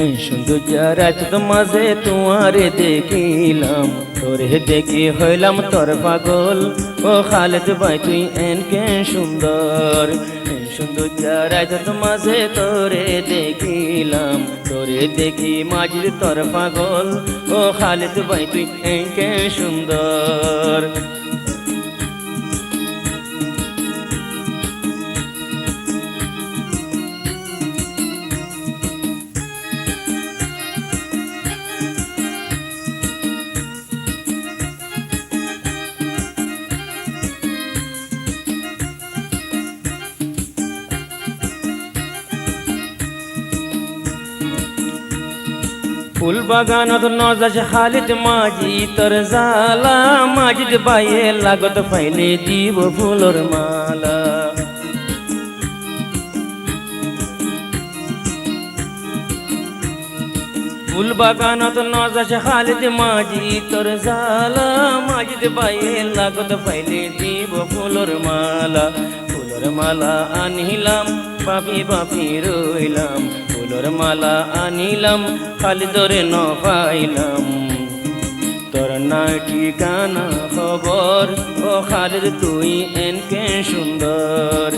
এই সৌন্দর্য রাত মাঝে তোমারে দেখিলাম, তোরে দেখি হইলাম তোর পাগল। ও খালেদ ভাই তুই এনকে সুন্দর, এই সৌন্দর্য রাত মাঝে তোরে দেখিলাম, তোরে দেখি মাঝির তোর পাগল। ও খালেদ ভাই তুই এনকে সুন্দর। ফুল বাগানত নজাস খালিদ মাঝি তোর জালা, মাঝিদ বাইয়ে লাগত পাইলে দিব ফুলর মালা। ফুল বাগানত নজাস খালিদ মাঝি তোর জালা, মাঝিদ বাইয়ে লাগত পাইলে দিব ফুলর মালা। ফুলর মালা আনিলাম বাপি বাপি রইলাম, ফুলর মালা আনিলাম খালিদরে ন পাইলাম। তোর নাই ঠিকানা খবর, ও খালিদ তুই এনকে সুন্দর।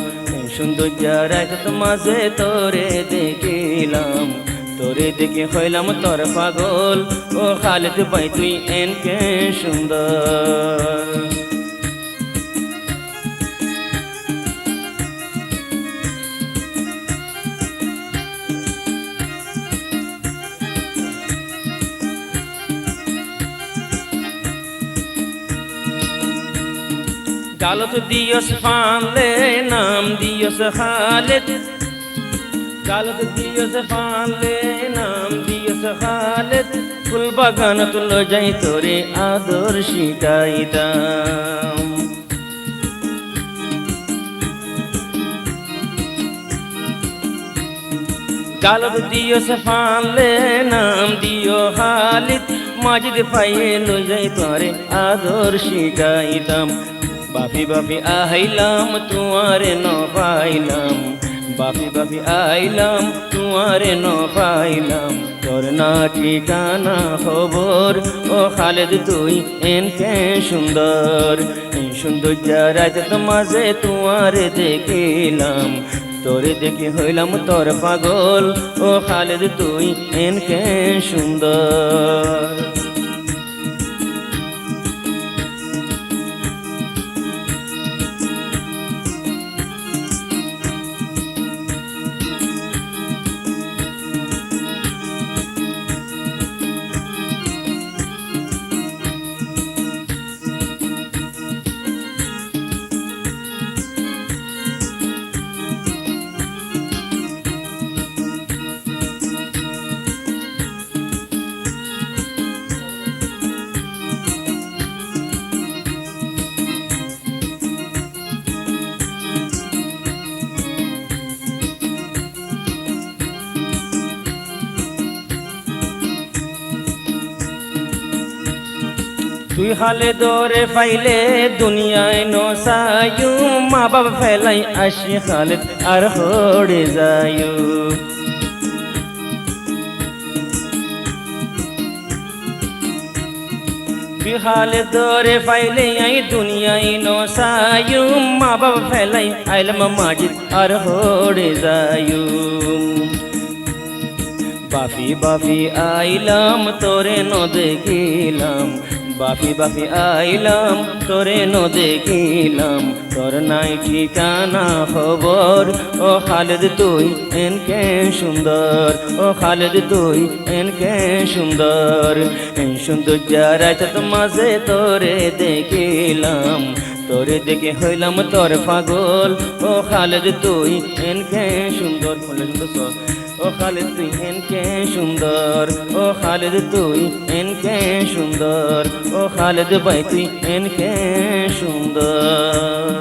সৌন্দর্য রাত মাঝে তোরে দেখিলাম, তোরে দেখে হইলাম তোর পাগল। ও খালিদ ভাই তুই এনকে সুন্দর। গালত দিয়স ফানলে নাম দিয়স খালেদ, গালত দিয়স ফানলে নাম দিয়স খালেদ। ফুল বাগান তুলো যাই তোরে আদর শিখাইতাম। গালত দিয়স ফানলে নাম দিও খালিদ, মাজিদ পাইয়ে লো যাই তোরে আদর শিখাইতাম। বাপি বাপি আইলাম তুয়ারে ন পাইলাম, বাপি বাপি আইলাম তুয়ারে ন পাইলাম। তোর না ঠিকানা খবর, ও খালেদ তুই এনকে সুন্দর। এই সৌন্দর্য রাত মাঝে তুয়ারে দেখিলাম, তোরে দেখে হইলাম তোর পাগল। ও খালেদ তুই এনকে সুন্দর। তুই হালে দরে পাইলে দুনিয়ায় নসায়ু, মা বাবা ফেলাই আসি খালেদ আর হড়ে যায়ু। তুই হালে দরে পাইলে আই দুনিয়ায় নসায়ু, মা বাবা ফেলাই আইলাম মাজিদ আর হড়ে যায়ু। বাপি বাপি আইলাম তোরে ন দেখিলাম, বাপি বাপি আইলাম তোরে ন দেখিলাম। তোর নাই ঠিকানা খবর, ও খালেদ তুই এনকে সুন্দর। ও খালেদ তুই এনকে সুন্দর। এই সৌন্দর্য রাত মাঝে তোরে দেখিলাম, তোরে দেখে হইলাম তোর পাগল। ও খালেদ তুই এনকে সুন্দর। ও খালেদ তুই এনকে সুন্দর, ও খালেদ তুই এনকে সুন্দর। ও খালেদ ভাই তুই এনকে সুন্দর।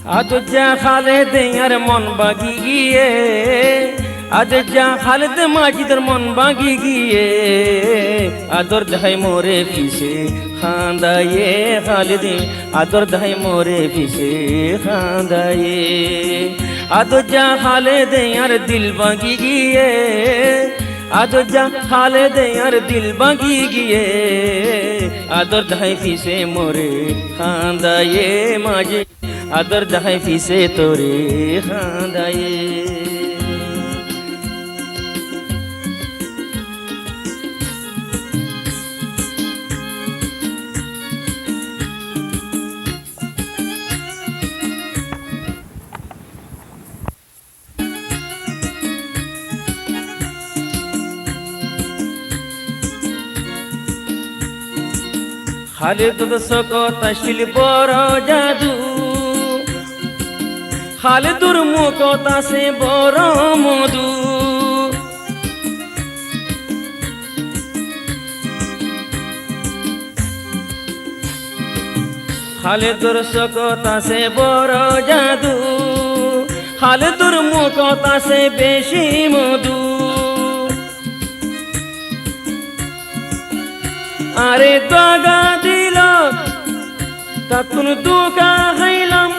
আজ যা খালেদ আর মন বাগি গিয়ে আজ যা খালেদ মাজিদের মন বাগি গিয়ে আদর ধাই মোরে পিছে খান্দায়ে খালেদ আদর ধাই মোরে পিছে খান্দায়ে আজ যা খালেদ আর দিল বাগি গিয়ে আজ যা খালেদ আর দিল বাগি গিয়ে আদর ধাই পিছে মোরে খান্দায়ে মাঝে আদর ধাই পিছে তোরে খান্দায়ে খালেদ সকত আসিল বড় জাদু খালেদুর মুখত আছে বড় মধু খালেদুর সকত আছে বড় জাদু খালেদুর মুখত আছে বেশি মধু আরে দাগা দিল তাতুন দুকা খাইলাম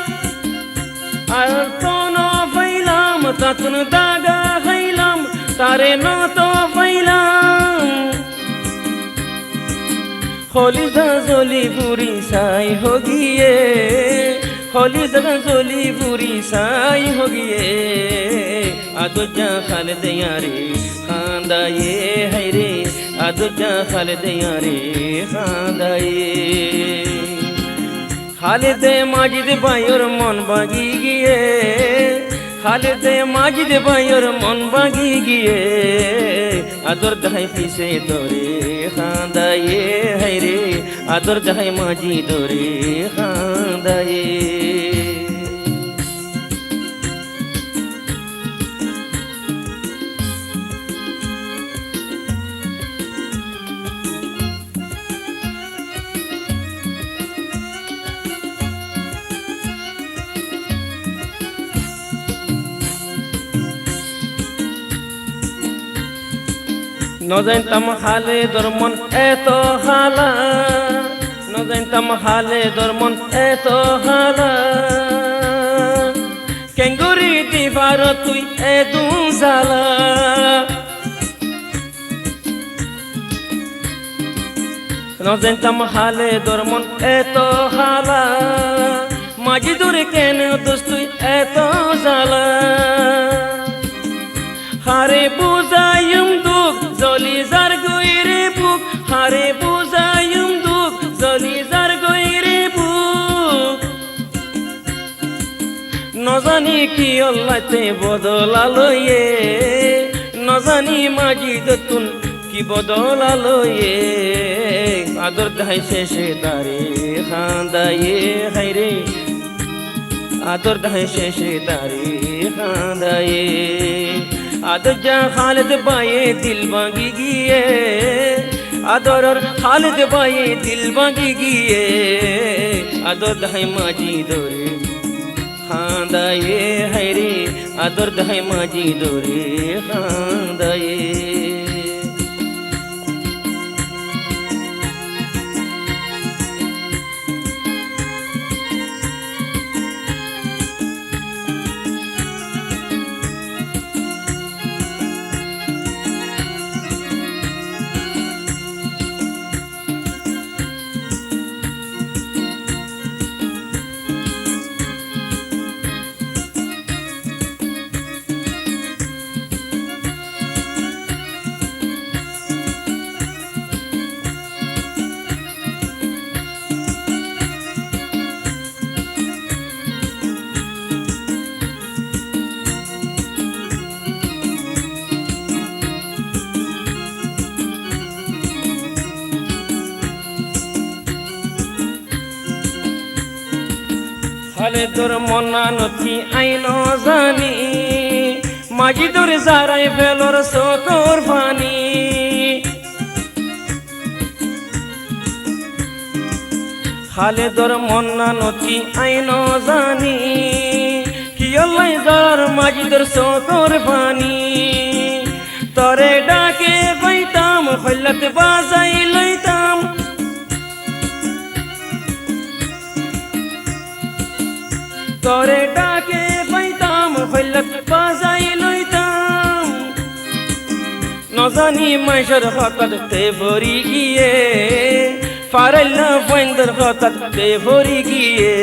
আর তো নইলাম তাতুন দাগা খাইলাম তারে নত পাইলাম হলিদা জলি বুড়ি সাই হগিয়ে হলিদা জলি বুড়ি সাই হগিয়ে আদুজা খালেদ यारे খান্দায়ে হায়রে আদুজা খালেদ यारे খান্দায়ে খালেদ মাজিদ ভাইয়ের মন বাগি গিয়ে খালেদ মাজিদ ভাইয়ের মন বাগি গিয়ে আদর ধাই পিছে তোরে খান্দায়ে হায়রে আদর ধাই মাজি তোরে খান্দায়ে নজানতাম খালেদর মন এত হালা নজানতাম খালেদর মন এত হালা কেঙ্গুরি দিবার তুই এদু জালা নজানতাম খালেদর মন এত হালা মাজিদুর কেন দোস্ত তুই এত জালা হারে বুঝাইম দুঃখ জলি যার গইরে বুক হারে বুঝাইম দুঃখ জলি যার গইরে বুক নজানি কি আল্লাহতে বদলালয়ে নজানি মাজিদ তুন কি বদলালয়ে আদর ধাই শেষে দারে খান্দায়ে হায়রে আদর ধাই শেষে দারে খান্দায়ে আদর খালেদ বায়ে দিল বাগি গিয়ে আদর খালেদ বায়ে দিল বাগি গিয়ে আদর ধাই মাজি দরে খান্দায়ে হায়রে আদর ধাই মাজি দরে খান্দায়ে খালেদর মনা নথি আইন জানি মাজিদুর জারাই ফেলর চকর পানি খালেদর মন্না নদী আইন জানি কিয়লাই যার মাজিদর চকর পানি তরে ডাকে বইতাম হইলত বাজাই লইতাম তরে ডাকে বইতাম হইলত বাজাই লইতাম নজানি মাইশর হঠাৎ তে ভরি গিয়ে ফারেল্লা বইন্দর হঠাৎ তে ভরি গিয়ে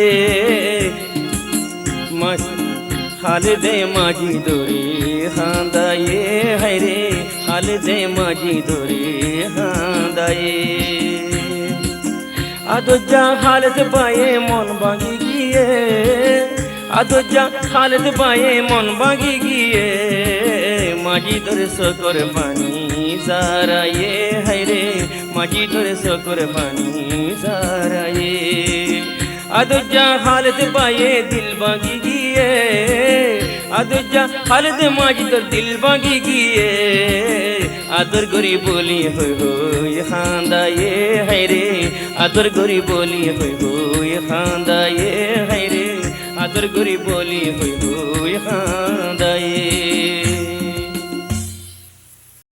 খালেদে মাঝি দরে হাঁদায়ে হায়রে খালেদে মাঝি দরে হাঁদায়ে আদজ্জা খালেদ পায়ে মন ভাঙি গিয়ে আদজ্জা খালেদ পায়ে মন ভাঙি গিয়ে মাঝি ধরে সকর পানি সারায়ে হায়রে মাঝি ধরে সকর পানি সারায়ে আদজ্জা খালেদ পায়ে দিল ভাঙি গিয়ে আদজ্জা খালেদ মাঝি তোর দিল ভাঙি গিয়ে আদর গরি বলি হই হই খান্দায়ে হায়রে আদর গরি বলি হই হই খান্দায়ে হায়রে আদর গরি বলি হই হই